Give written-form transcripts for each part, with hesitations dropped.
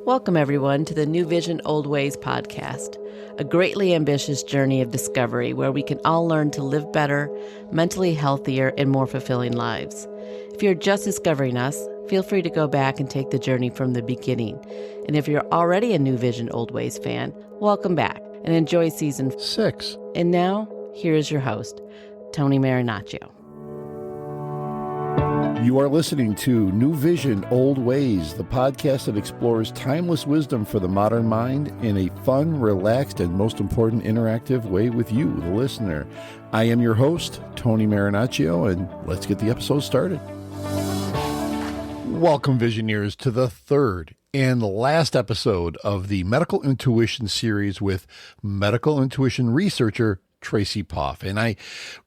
Welcome, everyone, to the Newvision Oldways podcast, a greatly ambitious journey of discovery where we can all learn to live better, mentally healthier, and more fulfilling lives. If you're just discovering us, feel free to go back and take the journey from the beginning. And if you're already a Newvision Oldways fan, welcome back and enjoy season 6. And now, here is your host, Tony Marinaccio. You are listening to Newvision Oldways, the podcast that explores timeless wisdom for the modern mind in a fun, relaxed, and most important, interactive way with you, the listener. I am your host, Tony Marinaccio, and let's get the episode started. Welcome, Visioneers, to the third and last episode of the Medical Intuition series with medical intuition researcher Tracy Poff. And I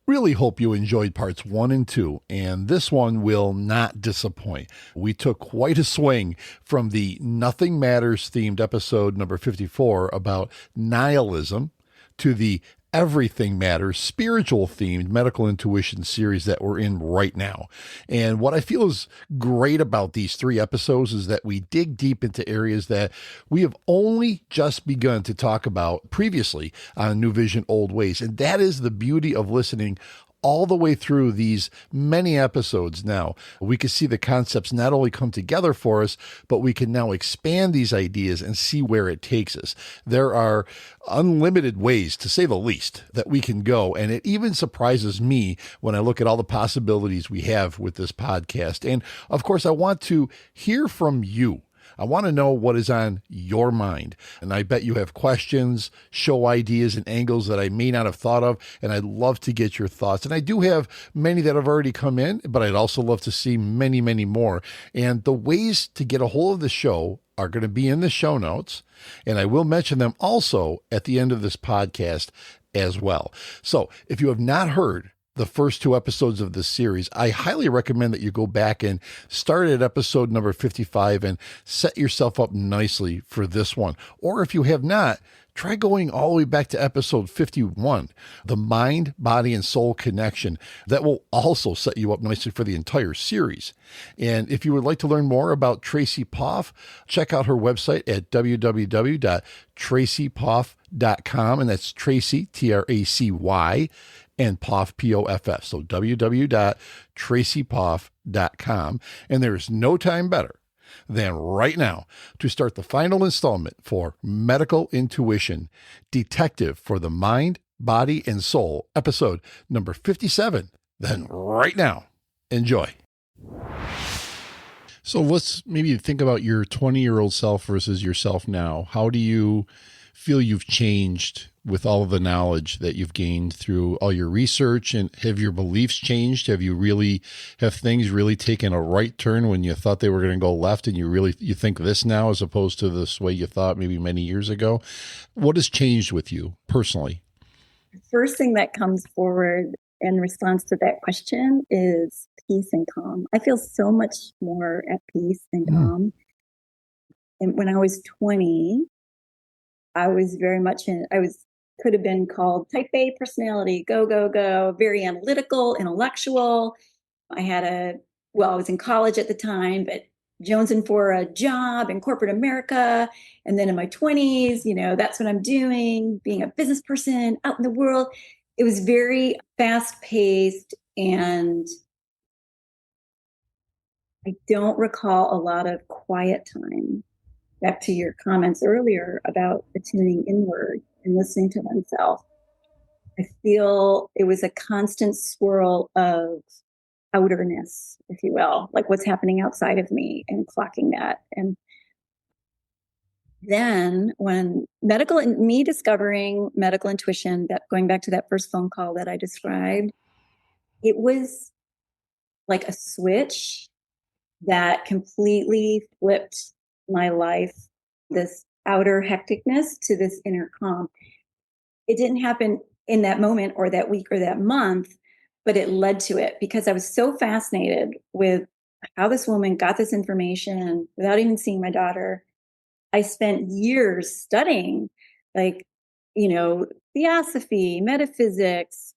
really hope you enjoyed parts 1 and 2, and this one will not disappoint. We took quite a swing from the Nothing Matters themed episode number 54 about nihilism to the Everything Matters spiritual themed medical intuition series that we're in right now. And what I feel is great about these 3 episodes is that we dig deep into areas that we have only just begun to talk about previously on Newvision Oldways. And that is the beauty of listening all the way through these many episodes now. We can see the concepts not only come together for us, but we can now expand these ideas and see where it takes us. There are unlimited ways, to say the least, that we can go. And it even surprises me when I look at all the possibilities we have with this podcast. And of course, I want to hear from you. I want to know what is on your mind. And I bet you have questions, show ideas, and angles that I may not have thought of. And I'd love to get your thoughts. And I do have many that have already come in, but I'd also love to see many, many more. And the ways to get a hold of the show are going to be in the show notes. And I will mention them also at the end of this podcast as well. So if you have not heard the first 2 episodes of this series, I highly recommend that you go back and start at episode number 55 and set yourself up nicely for this one. Or if you have not, try going all the way back to episode 51, the mind, body, and soul connection. That will also set you up nicely for the entire series. And if you would like to learn more about Tracy Poff, check out her website at www.tracypoff.com. And that's Tracy, Tracy, and Poff, P-O-F-F. So www.tracypoff.com. And there's no time better than right now to start the final installment for Medical Intuition, Detective for the Mind, Body, and Soul, episode number 57. Then right now, enjoy. So let's maybe think about your 20-year-old self versus yourself now. How do you feel you've changed with all of the knowledge that you've gained through all your research? And have your beliefs changed? Have things really taken a right turn when you thought they were going to go left, and you think this now as opposed to this way you thought maybe many years ago? What has changed with you personally? The first thing that comes forward in response to that question is peace and calm. I feel so much more at peace and calm. And when I was 20, I was very much could have been called type A personality, go, go, go, very analytical, intellectual. I was in college at the time, but jonesing for a job in corporate America. And then in my 20s, that's what I'm doing, being a business person out in the world. It was very fast paced, and I don't recall a lot of quiet time. Back to your comments earlier about attuning inward and listening to oneself. I feel it was a constant swirl of outerness, if you will, like what's happening outside of me, and clocking that. And then when discovering medical intuition, that going back to that first phone call that I described, it was like a switch that completely flipped my life, this outer hecticness to this inner calm. It didn't happen in that moment or that week or that month, but it led to it because I was so fascinated with how this woman got this information without even seeing my daughter. I spent years studying, theosophy, metaphysics,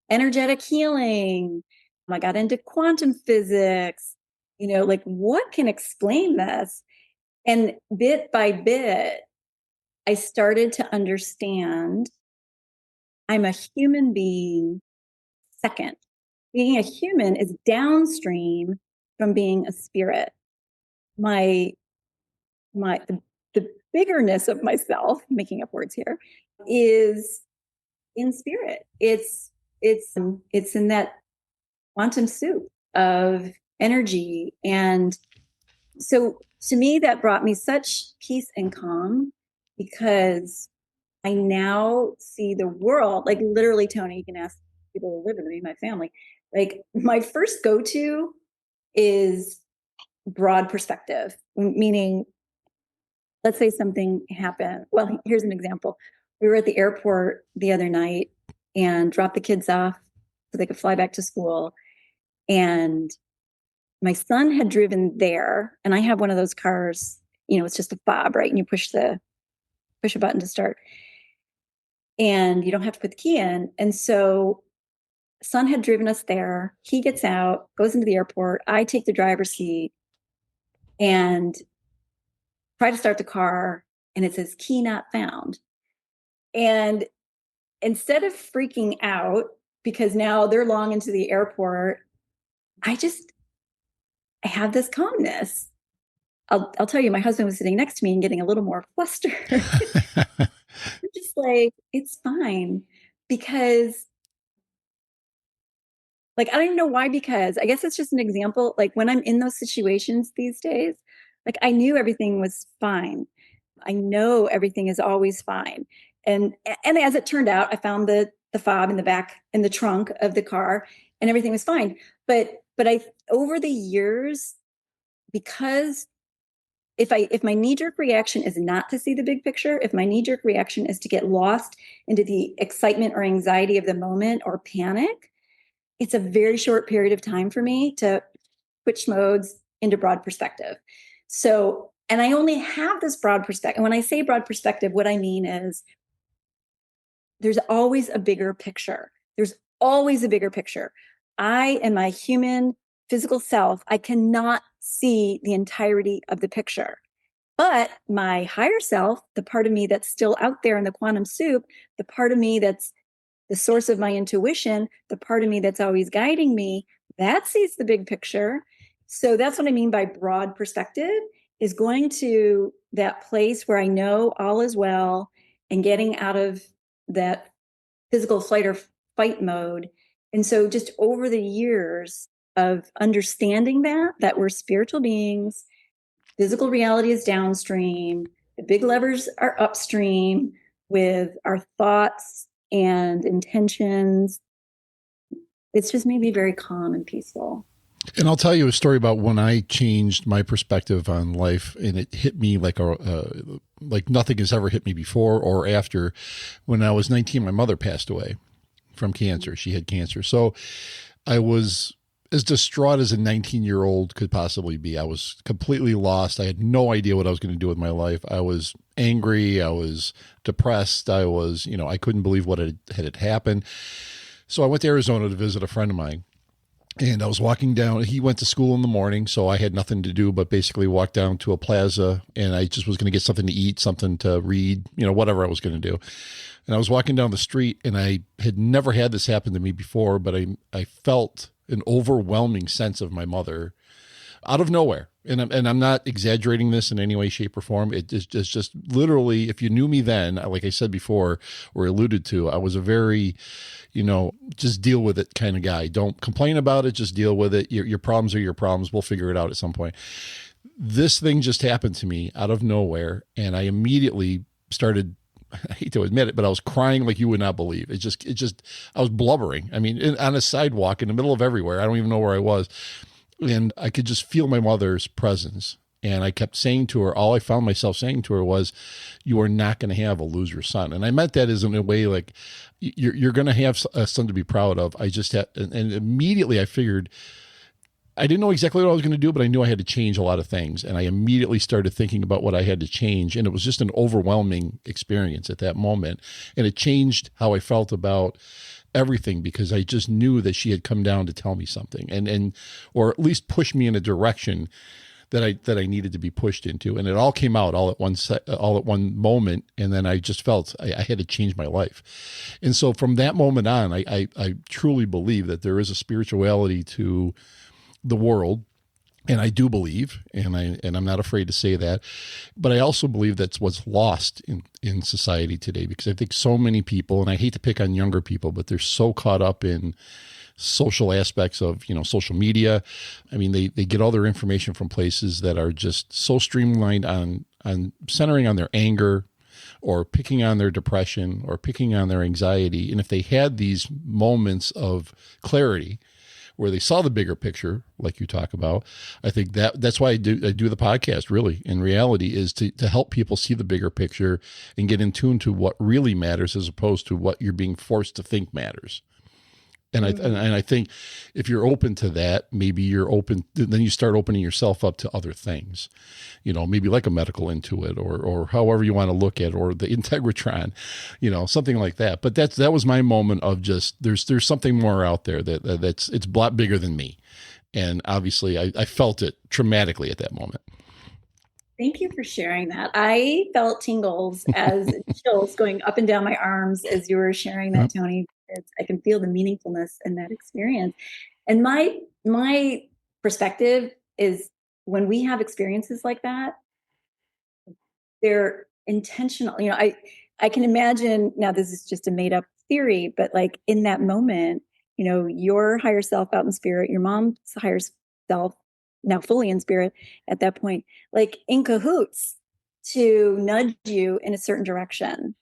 energetic healing. I got into quantum physics, like what can explain this? And bit by bit, I started to understand I'm a human being second. Being a human is downstream from being a spirit. My the biggerness of myself, making up words here, is in spirit. It's in that quantum soup of energy. And so to me, that brought me such peace and calm, because I now see the world, like literally, Tony, you can ask people who live with me, my family, like my first go-to is broad perspective, meaning, let's say something happened. Well, here's an example. We were at the airport the other night and dropped the kids off so they could fly back to school. And my son had driven there, and I have one of those cars, it's just a fob, right? And you push a button to start, and you don't have to put the key in. And so son had driven us there. He gets out, goes into the airport. I take the driver's seat and try to start the car, and it says key not found. And instead of freaking out because now they're long into the airport, I have this calmness. I'll tell you, my husband was sitting next to me and getting a little more flustered. I'm just like, it's fine. Because, like, I don't even know why, because I guess it's just an example. Like when I'm in those situations these days, like I knew everything was fine. I know everything is always fine. And as it turned out, I found the fob in the back, in the trunk of the car, and everything was fine. But I, over the years, because if my knee-jerk reaction is not to see the big picture, if my knee-jerk reaction is to get lost into the excitement or anxiety of the moment or panic, it's a very short period of time for me to switch modes into broad perspective. So, and I only have this broad perspective. And when I say broad perspective, what I mean is there's always a bigger picture. There's always a bigger picture. I am my human physical self. I cannot see the entirety of the picture. But my higher self, the part of me that's still out there in the quantum soup, the part of me that's the source of my intuition, the part of me that's always guiding me, that sees the big picture. So that's what I mean by broad perspective, is going to that place where I know all is well and getting out of that physical flight or fight mode. And so just over the years of understanding that we're spiritual beings, physical reality is downstream, the big levers are upstream with our thoughts and intentions, it's just made me very calm and peaceful. And I'll tell you a story about when I changed my perspective on life, and it hit me like nothing has ever hit me before or after. When I was 19, my mother passed away from cancer. She had cancer. So I was as distraught as a 19-year-old could possibly be. I was completely lost. I had no idea what I was going to do with my life. I was angry. I was depressed. I was, I couldn't believe what had happened. So I went to Arizona to visit a friend of mine. And I was walking down. He went to school in the morning, so I had nothing to do but basically walk down to a plaza, and I just was going to get something to eat, something to read, whatever I was going to do. And I was walking down the street, and I had never had this happen to me before, but I felt an overwhelming sense of my mother out of nowhere. And I'm not exaggerating this in any way, shape, or form. It's just literally, if you knew me then, like I said before, or alluded to, I was a very, just deal with it kind of guy. Don't complain about it. Just deal with it. Your problems are your problems. We'll figure it out at some point. This thing just happened to me out of nowhere. And I immediately started, I hate to admit it, but I was crying like you would not believe. I was blubbering. I mean, on a sidewalk in the middle of everywhere. I don't even know where I was. And I could just feel my mother's presence. And I kept saying to her, all I found myself saying to her was, you are not going to have a loser son. And I meant that as in a way like, you're going to have a son to be proud of. I just had, and immediately I figured, I didn't know exactly what I was going to do, but I knew I had to change a lot of things. And I immediately started thinking about what I had to change. And it was just an overwhelming experience at that moment. And it changed how I felt about everything, because I just knew that she had come down to tell me something and or at least push me in a direction that I needed to be pushed into. And it all came out all at one moment. And then I just felt I had to change my life. And so from that moment on, I truly believe that there is a spirituality to the world. And I do believe, and I'm not afraid to say that, but I also believe that's what's lost in society today, because I think so many people, and I hate to pick on younger people, but they're so caught up in social aspects of, social media. I mean, they get all their information from places that are just so streamlined on centering on their anger, or picking on their depression, or picking on their anxiety. And if they had these moments of clarity where they saw the bigger picture, like you talk about, I think that's why I do the podcast, really, in reality, is to help people see the bigger picture and get in tune to what really matters, as opposed to what you're being forced to think matters. And I think if you're open to that, maybe you're open, then you start opening yourself up to other things, maybe like a medical intuit, or however you want to look at, or the Integratron, something like that. But that was my moment of just, there's something more out there it's a lot bigger than me. And obviously I felt it traumatically at that moment. Thank you for sharing that. I felt tingles as chills going up and down my arms as you were sharing that, Tony. I can feel the meaningfulness in that experience. And my perspective is, when we have experiences like that, they're intentional. I can imagine, now this is just a made up theory, but like in that moment, your higher self out in spirit, your mom's higher self now fully in spirit at that point, like in cahoots to nudge you in a certain direction.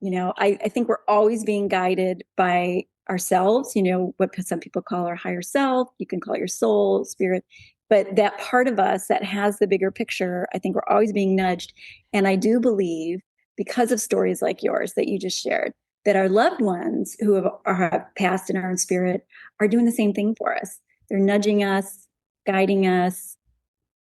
I think we're always being guided by ourselves, what some people call our higher self. You can call it your soul, spirit, but that part of us that has the bigger picture, I think we're always being nudged. And I do believe, because of stories like yours that you just shared, that our loved ones who have passed and are in spirit are doing the same thing for us. They're nudging us, guiding us.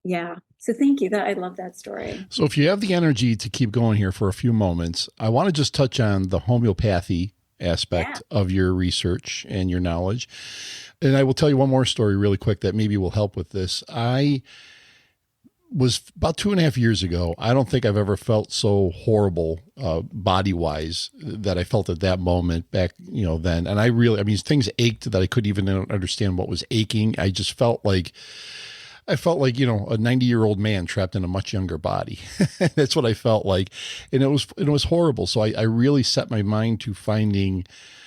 Yeah. So thank you. I love that story. So if you have the energy to keep going here for a few moments, I want to just touch on the homeopathy aspect of your research and your knowledge. And I will tell you one more story really quick that maybe will help with this. I was about 2.5 years ago. I don't think I've ever felt so horrible body-wise that I felt at that moment back, then. And things ached that I couldn't even understand what was aching. I just felt like a 90-year-old man trapped in a much younger body. That's what I felt like. And it was horrible. So I really set my mind to finding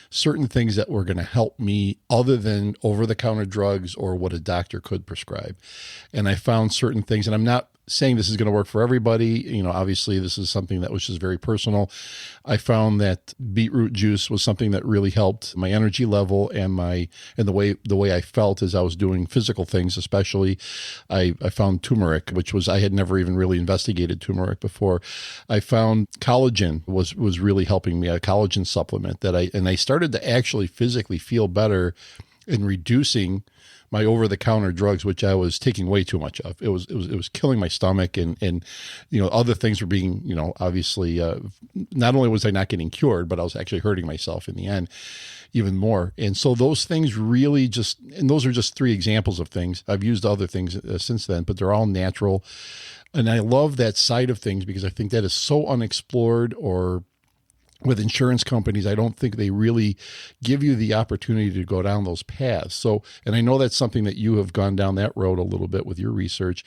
certain things that were going to help me other than over-the-counter drugs or what a doctor could prescribe. And I found certain things, and I'm not saying this is going to work for everybody. Obviously this is something that was just very personal. I found that beetroot juice was something that really helped my energy level and the way I felt as I was doing physical things. Especially, I found turmeric, I had never even really investigated turmeric before. I found collagen was really helping me, a collagen supplement I started to actually physically feel better in reducing my over-the-counter drugs, which I was taking way too much of. It was killing my stomach, and other things were being, obviously, not only was I not getting cured, but I was actually hurting myself in the end even more. And so those things really and those are just 3 examples of things. I've used other things since then, but they're all natural. And I love that side of things because I think that is so unexplored, or with insurance companies, I don't think they really give you the opportunity to go down those paths. So, and I know that's something that you have gone down that road a little bit with your research.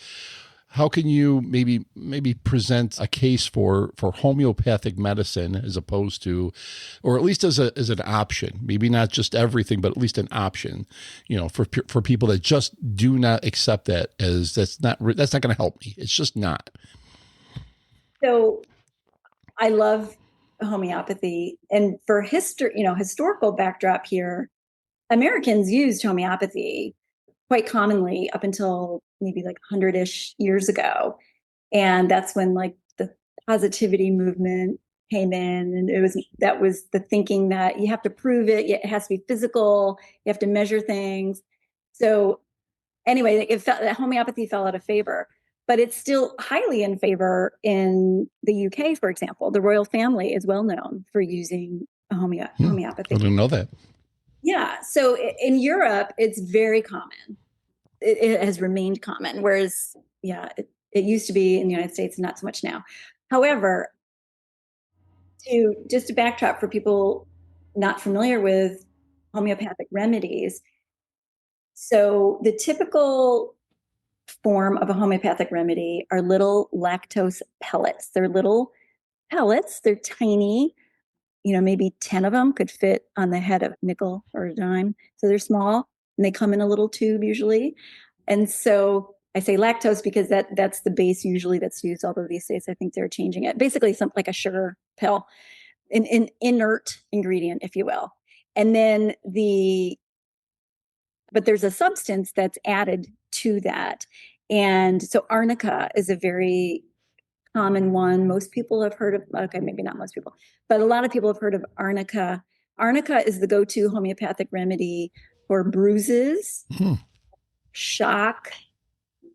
How can you maybe present a case for homeopathic medicine as opposed to, or at least as an option, maybe not just everything, but at least an option, for people that just do not accept that as that's not going to help me. It's just not. So I love homeopathy, and for historical backdrop here, Americans used homeopathy quite commonly up until maybe like 100-ish years ago. And that's when like the positivity movement came in, and that was the thinking that you have to prove it. It has to be physical. You have to measure things. So anyway, that homeopathy fell out of favor. But it's still highly in favor in the UK, for example. The royal family is well known for using homeopathy. I didn't know that. Yeah. So in Europe, it's very common. It has remained common, whereas, yeah, it used to be in the United States, not so much now. However, to backtrack for people not familiar with homeopathic remedies, so the typical form of a homeopathic remedy are little lactose pellets. They're little pellets. They're tiny. Maybe 10 of them could fit on the head of a nickel or a dime. So they're small and they come in a little tube usually. And so I say lactose because that's the base usually that's used, although these days I think they're changing it. Basically, something like a sugar pill, an inert ingredient, if you will. And then but there's a substance that's added to that. And so arnica is a very common one. Most people have heard of, okay, maybe not most people, but a lot of people have heard of arnica. Arnica is the go-to homeopathic remedy for bruises, shock,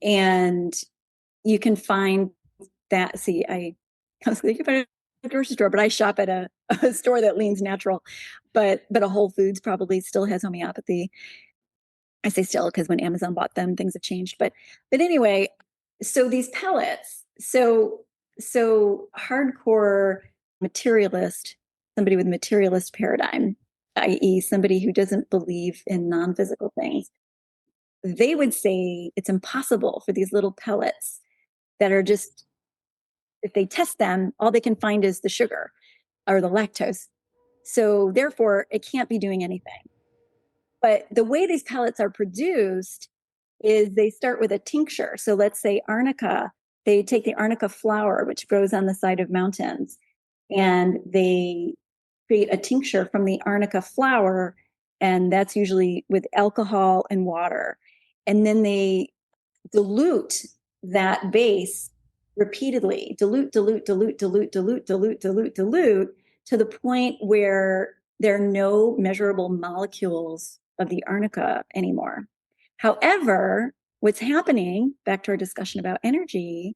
and you can find that. See, I was thinking about a grocery store, but I shop at a store that leans natural, but a Whole Foods probably still has homeopathy. I say still because when Amazon bought them, things have changed. But anyway, so these pellets, so hardcore materialist, somebody with materialist paradigm, i.e., somebody who doesn't believe in non-physical things, they would say it's impossible for these little pellets that are just, if they test them, all they can find is the sugar or the lactose. So therefore, it can't be doing anything. But the way these pellets are produced is they start with a tincture. So let's say arnica, they take the arnica flower, which grows on the side of mountains, and they create a tincture from the arnica flower. And that's usually with alcohol and water. And then they dilute that base repeatedly, dilute to the point where there are no measurable molecules of the arnica anymore. However, what's happening, back to our discussion about energy,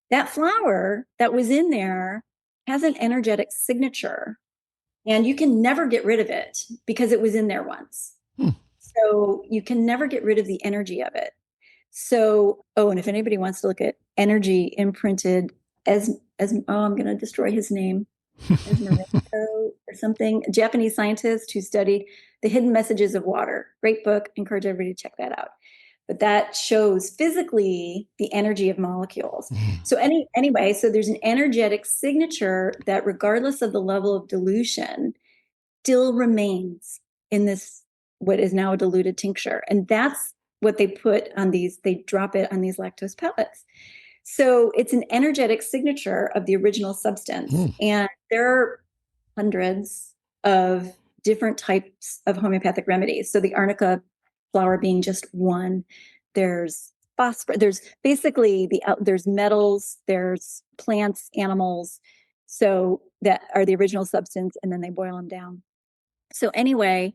that flower that was in there has an energetic signature, and you can never get rid of it because it was in there once. So you can never get rid of the energy of it. So, and if anybody wants to look at energy imprinted as I'm going to destroy his name, as Marinaccio or something, a Japanese scientist who studied the hidden messages of water. Great book. Encourage everybody to check that out. But that shows physically the energy of molecules. So anyway, so there's an energetic signature that, regardless of the level of dilution, still remains in this, what is now a diluted tincture. And that's what they put on these, they drop it on these lactose pellets. So it's an energetic signature of the original substance. And there are hundreds of different types of homeopathic remedies. So the arnica flower being just one. There's phosphorus. There's basically there's metals, there's plants, animals. So that are the original substance, and then they boil them down. So anyway,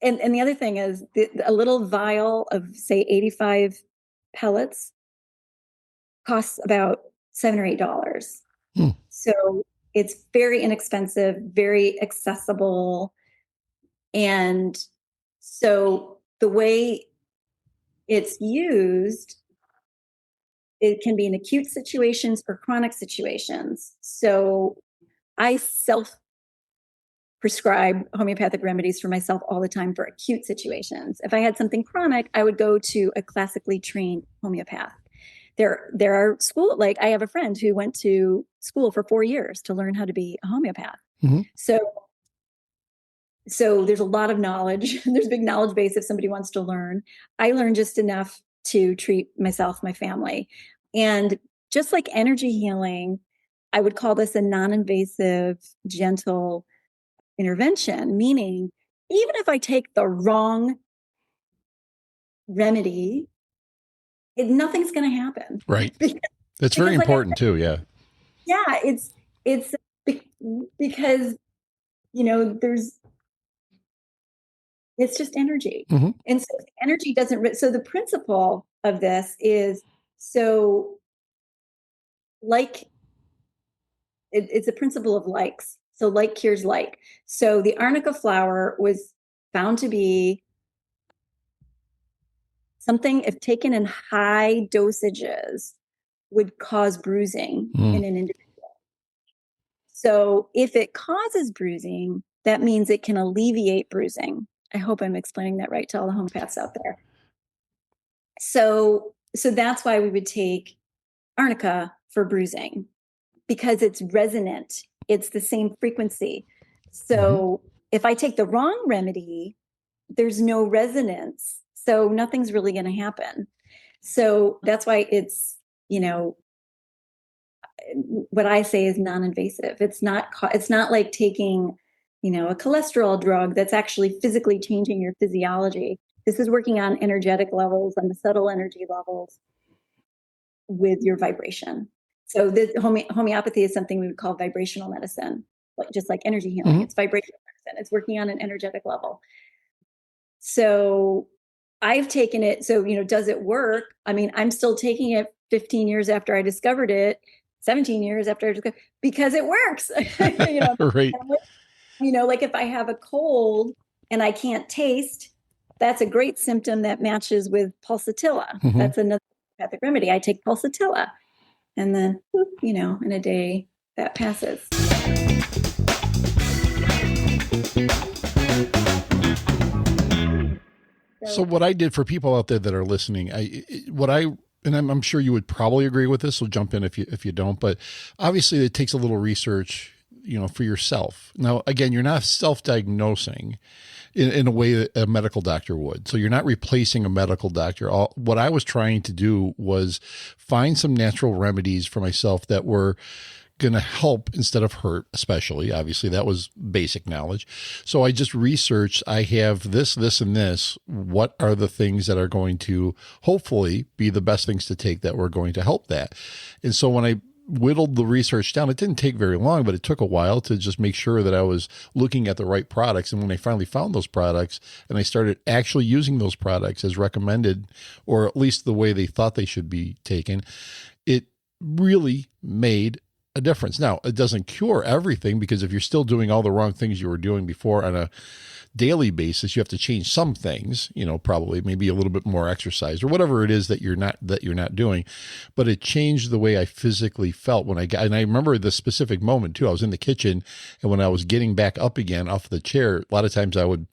and the other thing is a little vial of, say, 85 pellets costs about $7 or $8. So it's very inexpensive, very accessible. And so the way it's used, it can be in acute situations or chronic situations. So I prescribe homeopathic remedies for myself all the time for acute situations. If I had something chronic, I would go to a classically trained homeopath. There are like I have a friend who went to school for 4 years to learn how to be a homeopath. So there's a lot of knowledge. There's a big knowledge base if somebody wants to learn. I learned just enough to treat myself, my family. And just like energy healing, I would call this a non-invasive, gentle intervention, meaning even if I take the wrong remedy, nothing's going to happen. Right. That's very important too. Yeah. Yeah. It's because, it's just energy. And so energy so the principle of this is, like, it's a principle of likes. So like cures like. So the arnica flower was found to be something, if taken in high dosages, would cause bruising in an individual. So if it causes bruising, that means it can alleviate bruising. I hope I'm explaining that right to all the homeopaths out there. So that's why we would take arnica for bruising, because it's resonant. It's the same frequency. So if I take the wrong remedy, there's no resonance. So nothing's really going to happen. So that's why it's, what I say is non-invasive. It's not like taking, a cholesterol drug that's actually physically changing your physiology. This is working on energetic levels, on the subtle energy levels with your vibration. So the homeopathy is something we would call vibrational medicine, just like energy healing. It's vibrational medicine. It's working on an energetic level. So I've taken it. So, does it work? I mean, I'm still taking it 15 years after I discovered it, 17 years after I discovered, because it works. Right. Like if I have a cold and I can't taste, that's a great symptom that matches with pulsatilla. That's another homeopathic remedy. I take pulsatilla, and then, in a day that passes. So what I did for people out there that are listening, I'm sure you would probably agree with this. So jump in if you don't. But obviously, it takes a little research, for yourself. Now, again, you're not self-diagnosing in a way that a medical doctor would. So you're not replacing a medical doctor. What I was trying to do was find some natural remedies for myself that were going to help instead of hurt, especially. Obviously, that was basic knowledge. So I just researched, I have this, and this. What are the things that are going to hopefully be the best things to take that were going to help that? And so when I whittled the research down, it didn't take very long, but it took a while to just make sure that I was looking at the right products. And when I finally found those products and I started actually using those products as recommended, or at least the way they thought they should be taken, it really made a difference. Now, it doesn't cure everything, because if you're still doing all the wrong things you were doing before on a daily basis, you have to change some things, probably maybe a little bit more exercise or whatever it is that you're not doing. But it changed the way I physically felt when and I remember the specific moment too. I was in the kitchen, and when I was getting back up again off the chair, a lot of times I would,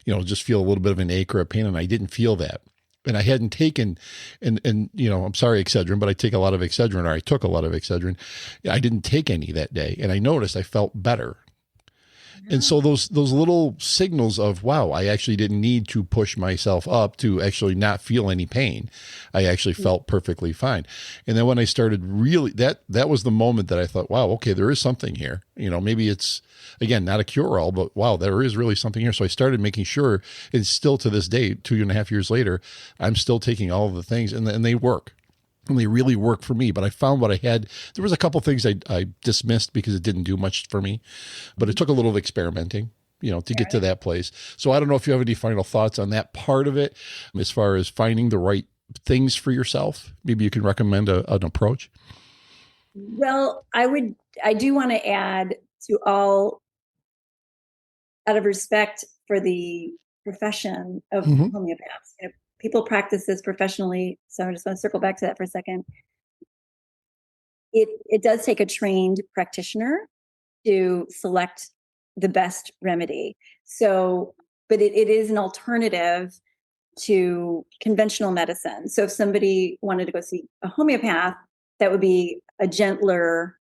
just feel a little bit of an ache or a pain, and I didn't feel that. And I hadn't taken, and I'm sorry, Excedrin, but I take a lot of Excedrin, or I took a lot of Excedrin. I didn't take any that day, and I noticed I felt better. And so those little signals of, wow, I actually didn't need to push myself up to actually not feel any pain. I actually felt perfectly fine. And then when I started really, that was the moment that I thought, wow, okay, there is something here. Maybe it's, again, not a cure-all, but wow, there is really something here. So I started making sure, and still to this day, 2.5 years later, I'm still taking all of the things, and they work. And they really work for me. But I found what I had. There was a couple things I dismissed because it didn't do much for me. But it took a little experimenting, to get to that place. So I don't know if you have any final thoughts on that part of it, as far as finding the right things for yourself. Maybe you can recommend an approach. Well, I do want to add to all, out of respect for the profession of homeopaths. People practice this professionally. So I just want to circle back to that for a second. It does take a trained practitioner to select the best remedy. So, but it is an alternative to conventional medicine. So if somebody wanted to go see a homeopath, that would be a gentler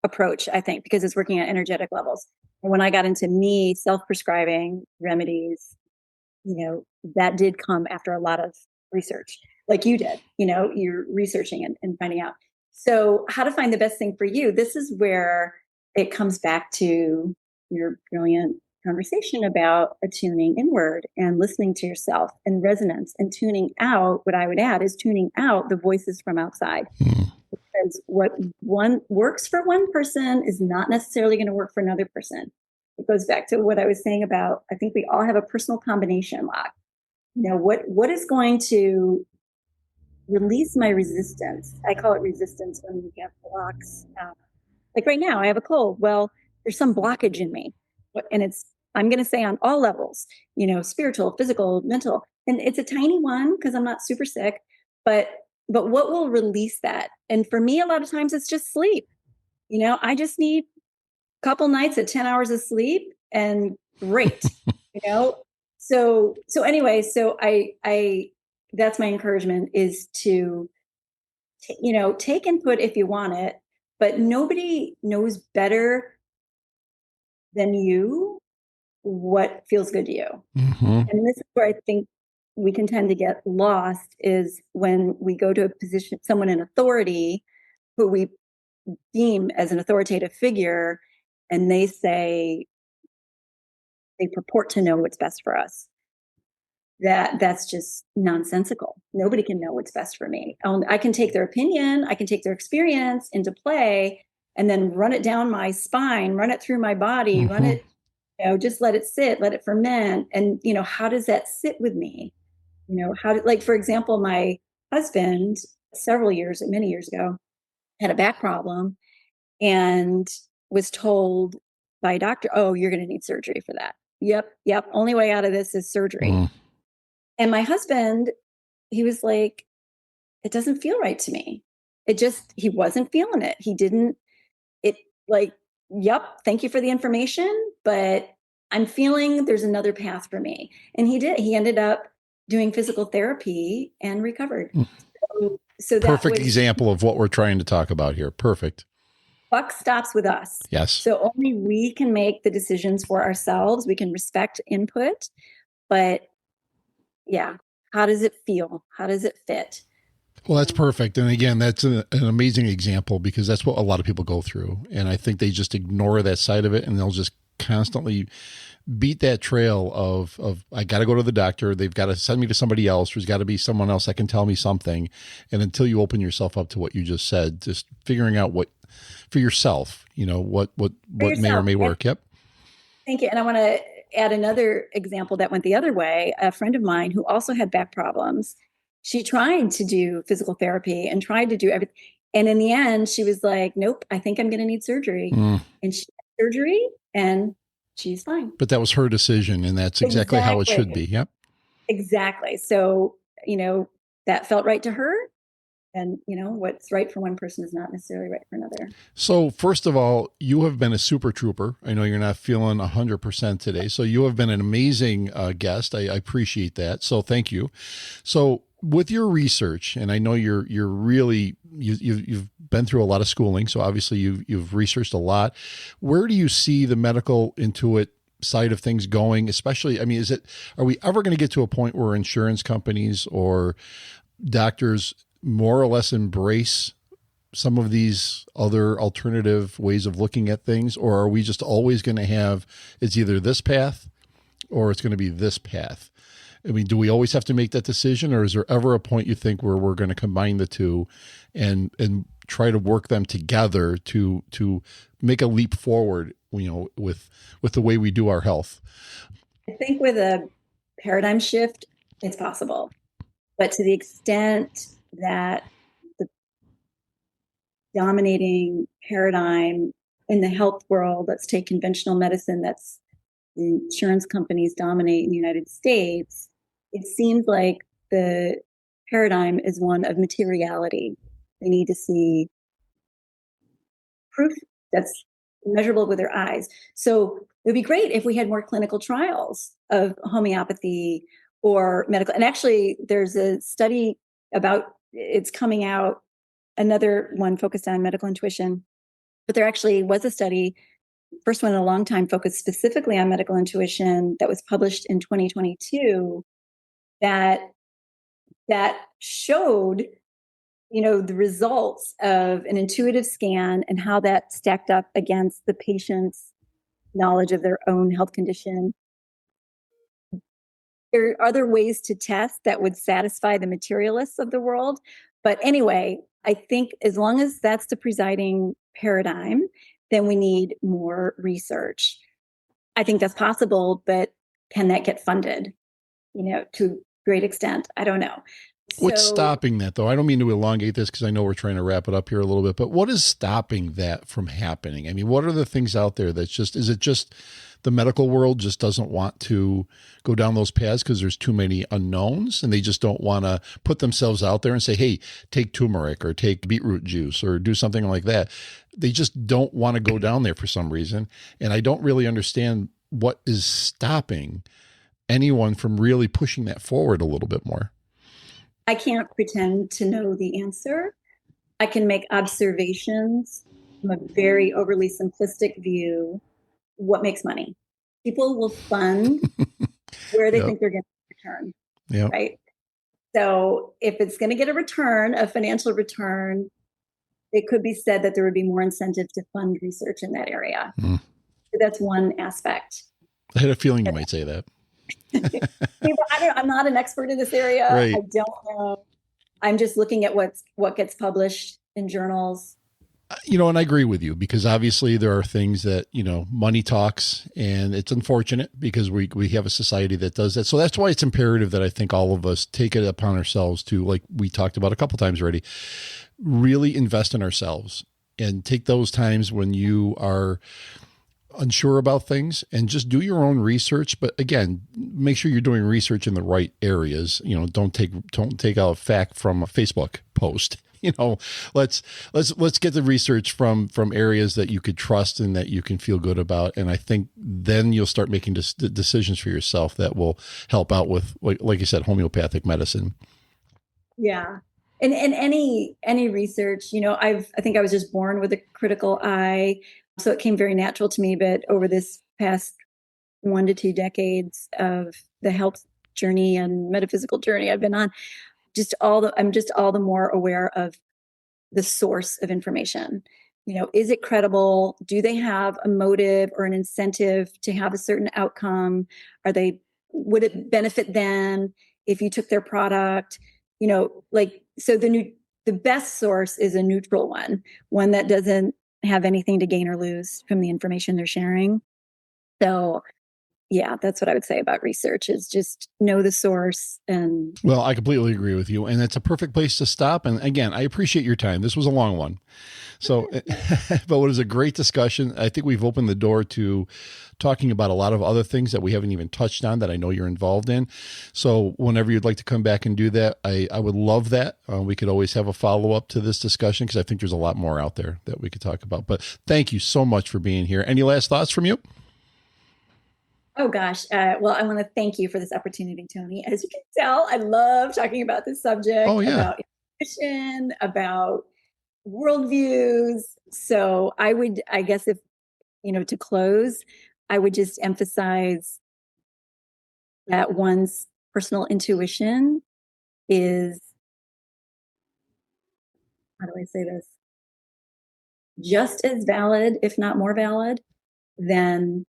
approach, I think, because it's working at energetic levels. And when I got into me self-prescribing remedies, that did come after a lot of research, like you did. You're researching and finding out. So how to find the best thing for you. This is where it comes back to your brilliant conversation about attuning inward and listening to yourself and resonance, and tuning out. What I would add is tuning out the voices from outside. Because what one works for one person is not necessarily going to work for another person. It goes back to what I was saying about, I think we all have a personal combination lock. What is going to release my resistance? I call it resistance when we have blocks. Like right now, I have a cold. Well, there's some blockage in me. And I'm going to say on all levels, spiritual, physical, mental, and it's a tiny one because I'm not super sick, but what will release that? And for me, a lot of times it's just sleep. I just need a couple nights at 10 hours of sleep and great, So anyway, I that's my encouragement is to, take input if you want it, but nobody knows better than you what feels good to you. Mm-hmm. And this is where I think we can tend to get lost is when we go to a position, someone in authority who we deem as an authoritative figure, and they purport to know what's best for us. That's just nonsensical. Nobody can know what's best for me. I can take their opinion, I can take their experience into play, and then run it down my spine, run it through my body, Mm-hmm. run it, just let it sit, let it ferment. And, how does that sit with me? For example, my husband, many years ago, had a back problem and was told by a doctor, oh, you're going to need surgery for that. Yep. Only way out of this is surgery. Mm. And my husband, he was like, it doesn't feel right to me. He wasn't feeling it. He didn't, yep, thank you for the information, but I'm feeling there's another path for me. And he did. He ended up doing physical therapy and recovered. Mm. So Perfect example of what we're trying to talk about here. Perfect. Buck stops with us. Yes. So only we can make the decisions for ourselves. We can respect input, but yeah, how does it feel? How does it fit? Well, that's perfect. And again, that's an amazing example because that's what a lot of people go through. And I think they just ignore that side of it and they'll just constantly beat that trail of I got to go to the doctor. They've got to send me to somebody else. There's got to be someone else that can tell me something. And until you open yourself up to what you just said, just figuring out what for yourself, what may or may work. Yep. Thank you. And I want to add another example that went the other way. A friend of mine who also had back problems, she tried to do physical therapy and tried to do everything. And in the end, she was like, nope, I think I'm going to need surgery. And she had surgery and she's fine. But that was her decision. And that's exactly how it should be. Yep. Exactly. So, that felt right to her. And, what's right for one person is not necessarily right for another. So first of all, you have been a super trooper. I know you're not feeling 100% today. So you have been an amazing guest. I appreciate that. So thank you. So with your research, and I know you're really, you've been through a lot of schooling. So obviously you've researched a lot. Where do you see the medical intuit side of things going? Especially, are we ever going to get to a point where insurance companies or doctors more or less embrace some of these other alternative ways of looking at things? Or are we just always going to have, it's either this path or it's going to be this path? Do we always have to make that decision, or is there ever a point you think where we're going to combine the two and try to work them together to make a leap forward, with the way we do our health? I think with a paradigm shift, it's possible. But to the extent that the dominating paradigm in the health world, let's take conventional medicine, that's the insurance companies dominate in the United States, it seems like the paradigm is one of materiality. They need to see proof that's measurable with their eyes. So it would be great if we had more clinical trials of homeopathy or medical. And actually, there's a study it's coming out, another one focused on medical intuition. But there actually was a study, first one in a long time, focused specifically on medical intuition that was published in 2022 that showed, the results of an intuitive scan and how that stacked up against the patient's knowledge of their own health condition. There are other ways to test that would satisfy the materialists of the world. But anyway, I think as long as that's the presiding paradigm, then we need more research. I think that's possible, but can that get funded, to a great extent? I don't know. What's So stopping that, though? I don't mean to elongate this because I know we're trying to wrap it up here a little bit, but what is stopping that from happening? I mean, what are the things out there that's just, is it just the medical world just doesn't want to go down those paths because there's too many unknowns and they just don't want to put themselves out there and say, hey, take turmeric or take beetroot juice or do something like that. They just don't want to go down there for some reason. And I don't really understand what is stopping anyone from really pushing that forward a little bit more. I can't pretend to know the answer. I can make observations from a very overly simplistic view. What makes money? People will fund where they think they're going to return. Yeah. Right. So if it's going to get a return, a financial return, it could be said that there would be more incentive to fund research in that area. So that's one aspect. I had a feeling you might say that. I'm not an expert in this area. Right. I don't know. I'm just looking at what gets published in journals. And I agree with you because obviously there are things that, money talks, and it's unfortunate because we have a society that does that. So that's why it's imperative that I think all of us take it upon ourselves to, like we talked about a couple times already, really invest in ourselves and take those times when you are unsure about things and just do your own research. But again, make sure you're doing research in the right areas. Don't take out a fact from a Facebook post. Let's get the research from areas that you could trust and that you can feel good about. And I think then you'll start making decisions for yourself that will help out with, like you said, homeopathic medicine. Yeah. And any research, I think I was just born with a critical eye. So it came very natural to me, but over this past 1 to 2 decades of the health journey and metaphysical journey I've been on, I'm just all the more aware of the source of information. Is it credible? Do they have a motive or an incentive to have a certain outcome? Would it benefit them if you took their product? So the best source is a neutral one that doesn't have anything to gain or lose from the information they're sharing. So yeah, that's what I would say about research is just know the source. Well, I completely agree with you. And it's a perfect place to stop. And again, I appreciate your time. This was a long one. So, but it was a great discussion. I think we've opened the door to talking about a lot of other things that we haven't even touched on that I know you're involved in. So whenever you'd like to come back and do that, I would love that. We could always have a follow-up to this discussion because I think there's a lot more out there that we could talk about. But thank you so much for being here. Any last thoughts from you? Oh, gosh. Well, I want to thank you for this opportunity, Tony. As you can tell, I love talking about this subject, about intuition, about worldviews. So I guess if, to close, I would just emphasize that one's personal intuition is, how do I say this? Just as valid, if not more valid, than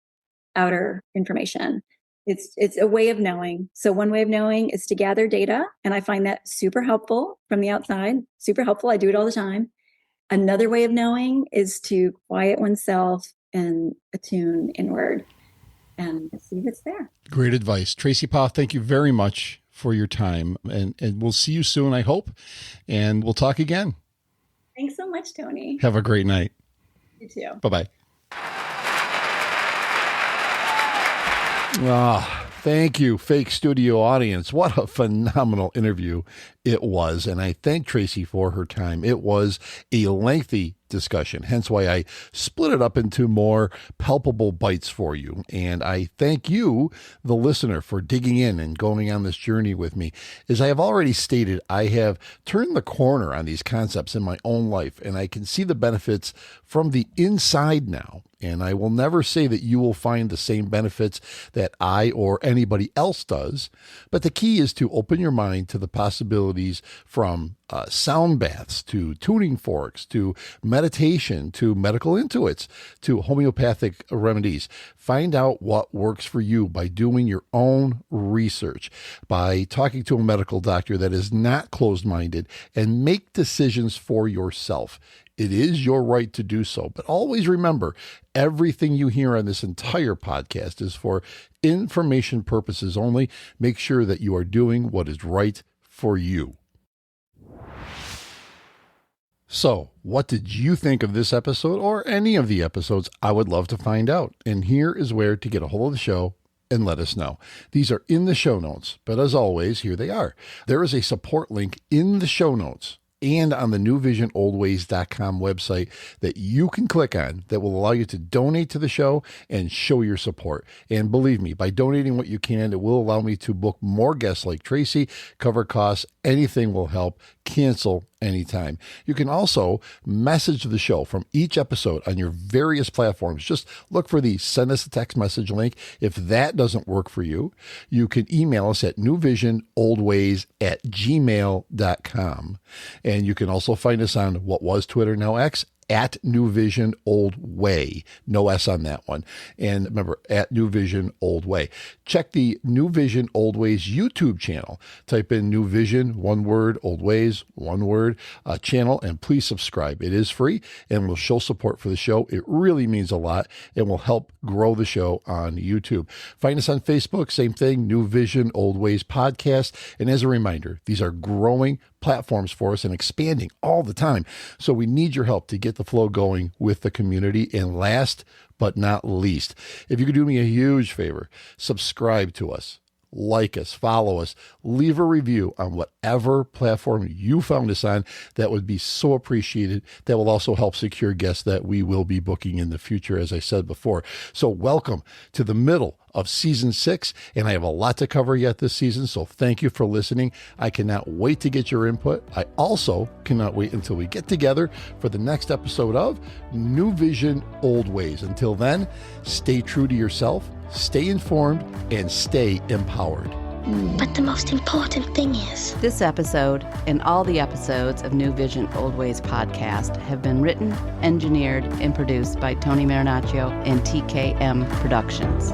outer information. It's a way of knowing. So one way of knowing is to gather data. And I find that super helpful from the outside, super helpful. I do it all the time. Another way of knowing is to quiet oneself and attune inward and see what's there. Great advice. Tracy Poff, thank you very much for your time. And we'll see you soon, I hope. And we'll talk again. Thanks so much, Tony. Have a great night. You too. Bye-bye. Thank you, Fake Studio audience. What a phenomenal interview it was. And I thank Tracy for her time. It was a lengthy discussion, hence why I split it up into more palpable bites for you. And I thank you, the listener, for digging in and going on this journey with me. As I have already stated, I have turned the corner on these concepts in my own life, and I can see the benefits from the inside now. And I will never say that you will find the same benefits that I or anybody else does. But the key is to open your mind to the possibilities from sound baths to tuning forks to meditation to medical intuits to homeopathic remedies. Find out what works for you by doing your own research, by talking to a medical doctor that is not closed-minded, and make decisions for yourself. It is your right to do so. But always remember, everything you hear on this entire podcast is for information purposes only. Make sure that you are doing what is right for you. So, what did you think of this episode or any of the episodes? I would love to find out. And here is where to get a hold of the show and let us know. These are in the show notes, but as always, here they are. There is a support link in the show notes and on the newvisionoldways.com website that you can click on that will allow you to donate to the show and show your support. And believe me, by donating what you can, it will allow me to book more guests like Tracy, cover costs, anything will help, cancel anytime. You can also message the show from each episode on your various platforms. Just look for the send us a text message link. If that doesn't work for you, you can email us at newvisionoldways@gmail.com. And you can also find us on what was Twitter, now X, at Newvision Old Way. No S on that one. And remember, at Newvision Old Way. Check the Newvision Old Ways YouTube channel. Type in Newvision, one word, Old Ways, one word, channel, and please subscribe. It is free and will show support for the show. It really means a lot and will help grow the show on YouTube. Find us on Facebook, same thing, Newvision Old Ways Podcast. And as a reminder, these are growing platforms for us and expanding all the time. So we need your help to get the flow going with the community. And last but not least, if you could do me a huge favor, subscribe to us, like us, follow us, leave a review on whatever platform you found us on. That would be so appreciated. That will also help secure guests that we will be booking in the future, as I said before. So welcome to the middle of season 6, and I have a lot to cover yet this season, so thank you for listening. I cannot wait to get your input. I also cannot wait until we get together for the next episode of New Vision Old Ways. Until then, stay true to yourself, stay informed, and stay empowered. But the most important thing is... This episode and all the episodes of New Vision Old Ways podcast have been written, engineered, and produced by Tony Marinaccio and TKM Productions.